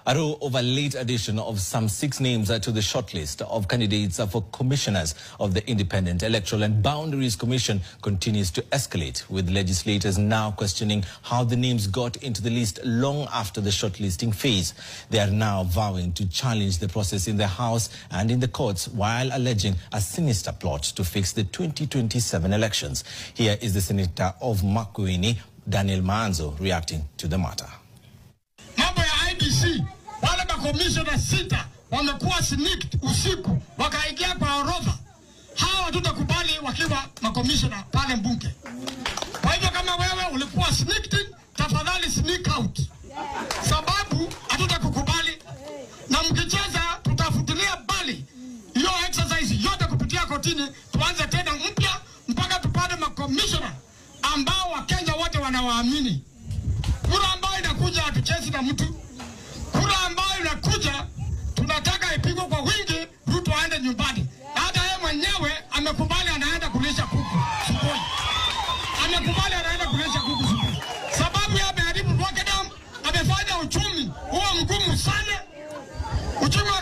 A row of a late addition of some 6 names to the shortlist of candidates for commissioners of the Independent Electoral and Boundaries Commission continues to escalate, with legislators now questioning how the names got into the list long after the shortlisting phase. They are now vowing to challenge the process in the House and in the courts, while alleging a sinister plot to fix the 2027 elections. Here is the Senator of Makueni, Daniel Manzo, reacting to the matter. Wale makomishona 6 wamekuwa sneaked usiku wakaingia kwa orodha. Hawa hatutakubali wakiwa makomishona pale mbunge. Kwa hivyo kama wewe ulikuwa sneaked, tafadhali sneak out. Sababu hatutakukubali, na mkicheza tutafutilia bali hiyo exercise yote kupitia kotini, tuanze tena mpya mpaka tupate makomishona ambao Wakenya wote wanawaamini. Kura ambayo inakuja hatuchezi na mtu. Kura ambayo inakuja tunataka ipigwe kwa wingi, Ruto aende nyumbani. Hata yeye mwenyewe amekubali anaenda kulisha kuku Sugoi. Amekubali anaenda kulisha kuku Sugoi. Sababu ya ameharibu Rwanda, amefanya uchumi huo mgumu sana. Uchumi wa